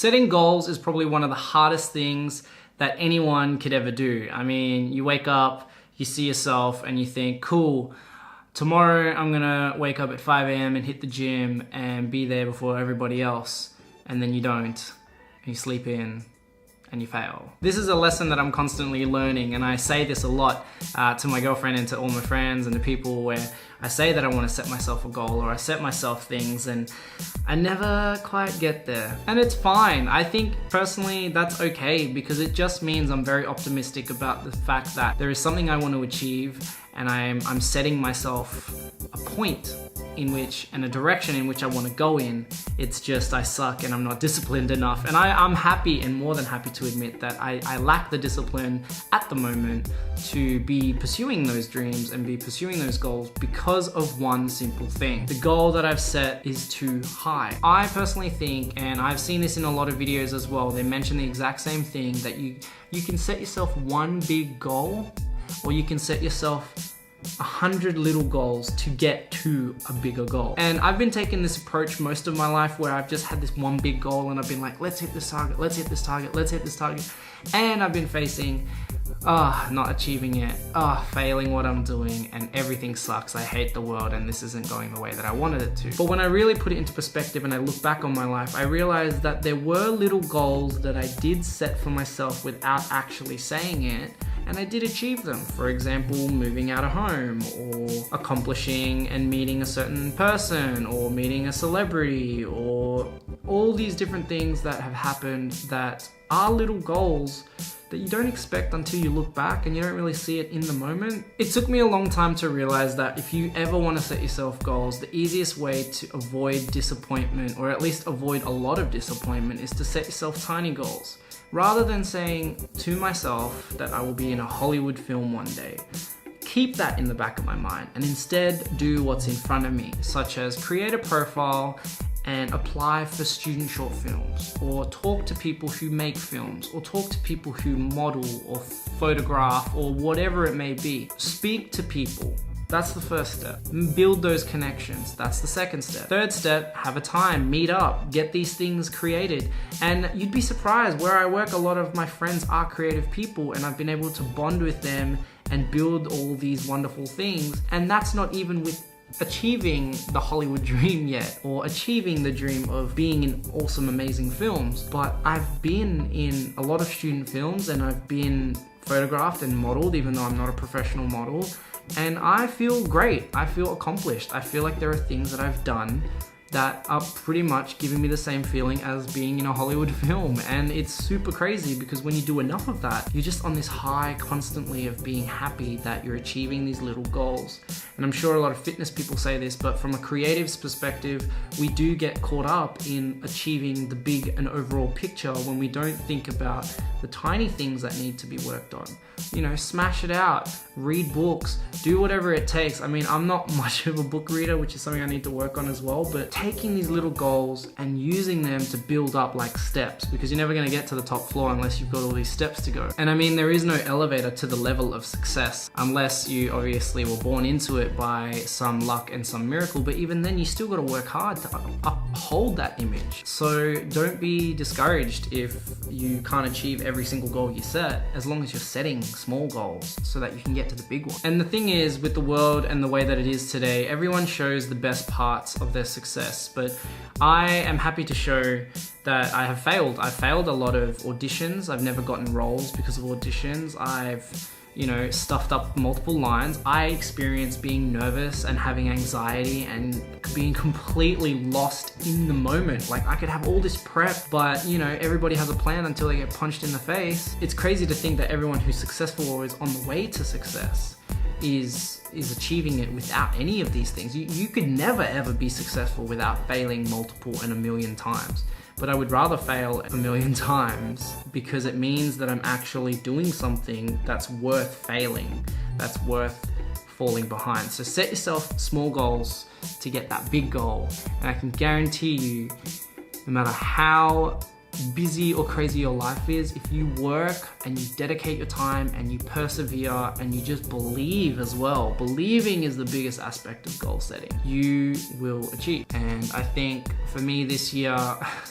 Setting goals is probably one of the hardest things that anyone could ever do. I mean, you wake up, you see yourself and you think, cool, tomorrow I'm gonna wake up at 5 a.m. and hit the gym and be there before everybody else. And then you don't, and you sleep in and you fail. This is a lesson that I'm constantly learning, and I say this a lot to my girlfriend and to all my friends and to people, where I say that I want to set myself a goal or I set myself things and I never quite get there. And it's fine. I think personally that's okay, because it just means I'm very optimistic about the fact that there is something I want to achieve, and I'm setting myself a point in which, and a direction in which I want to go in. It's just I suck and I'm not disciplined enough. And I'm happy and more than happy to admit that I lack the discipline at the moment to be pursuing those dreams and be pursuing those goals because of one simple thing. The goal that I've set is too high. I personally think, and I've seen this in a lot of videos as well, they mention the exact same thing, that you can set yourself one big goal, or you can set yourself 100 little goals to get to a bigger goal. And I've been taking this approach most of my life, where I've just had this one big goal and I've been like, let's hit this target, let's hit this target, let's hit this target. And I've been facing, not achieving it, failing what I'm doing, and everything sucks. I hate the world and this isn't going the way that I wanted it to. But when I really put it into perspective and I look back on my life, I realized that there were little goals that I did set for myself without actually saying it, and I did achieve them. For example, moving out of home, or accomplishing and meeting a certain person, or meeting a celebrity, or all these different things that have happened that are little goals that you don't expect until you look back and you don't really see it in the moment. It took me a long time to realize that if you ever want to set yourself goals, the easiest way to avoid disappointment, or at least avoid a lot of disappointment, is to set yourself tiny goals. Rather than saying to myself that I will be in a Hollywood film one day, keep that in the back of my mind and instead do what's in front of me, such as create a profile and apply for student short films, or talk to people who make films, or talk to people who model or photograph, or whatever it may be. Speak to people. That's the first step. Build those connections. That's the second step. Third step, have a time, meet up, get these things created. And you'd be surprised, where I work, a lot of my friends are creative people, and I've been able to bond with them and build all these wonderful things. And that's not even with achieving the Hollywood dream yet, or achieving the dream of being in awesome, amazing films. But I've been in a lot of student films, and I've been photographed and modeled, even though I'm not a professional model. And I feel great. I feel accomplished. I feel like there are things that I've done that are pretty much giving me the same feeling as being in a Hollywood film. And it's super crazy, because when you do enough of that, you're just on this high constantly of being happy that you're achieving these little goals. And I'm sure a lot of fitness people say this, but from a creative's perspective, we do get caught up in achieving the big and overall picture when we don't think about the tiny things that need to be worked on. You know, smash it out, read books, do whatever it takes. I mean, I'm not much of a book reader, which is something I need to work on as well, but taking these little goals and using them to build up like steps, because you're never going to get to the top floor unless you've got all these steps to go. And I mean, there is no elevator to the level of success, unless you obviously were born into it by some luck and some miracle, but even then you still got to work hard to uphold that image. So don't be discouraged if you can't achieve every single goal you set, as long as you're setting small goals so that you can get to the big one. And the thing is, with the world and the way that it is today, everyone shows the best parts of their success, but I am happy to show that I have failed. I've failed a lot of auditions. I've never gotten roles because of auditions. I've stuffed up multiple lines. I experienced being nervous and having anxiety and being completely lost in the moment. Like, I could have all this prep, but everybody has a plan until they get punched in the face. It's crazy to think that everyone who's successful or is on the way to success is achieving it without any of these things. You could never ever be successful without failing multiple and a million times. But I would rather fail a million times, because it means that I'm actually doing something that's worth failing, that's worth falling behind. So set yourself small goals to get that big goal. And I can guarantee you, no matter how busy or crazy your life is, if you work and you dedicate your time and you persevere and you just believe as well, believing is the biggest aspect of goal setting, you will achieve. And I think for me this year,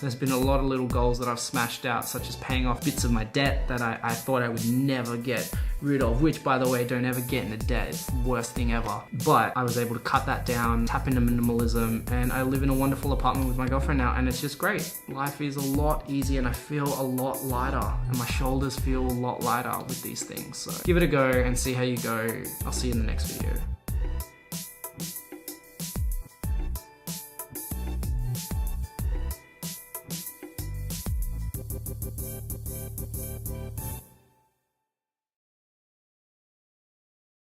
there's been a lot of little goals that I've smashed out, such as paying off bits of my debt that I thought I would never get rid of, which, by the way, don't ever get into debt. It's the worst thing ever. But I was able to cut that down, tap into minimalism, and I live in a wonderful apartment with my girlfriend now, and it's just great. Life is a lot easier and I feel a lot lighter, and my shoulders feel a lot lighter with these things. So give it a go and see how you go. I'll see you in the next video.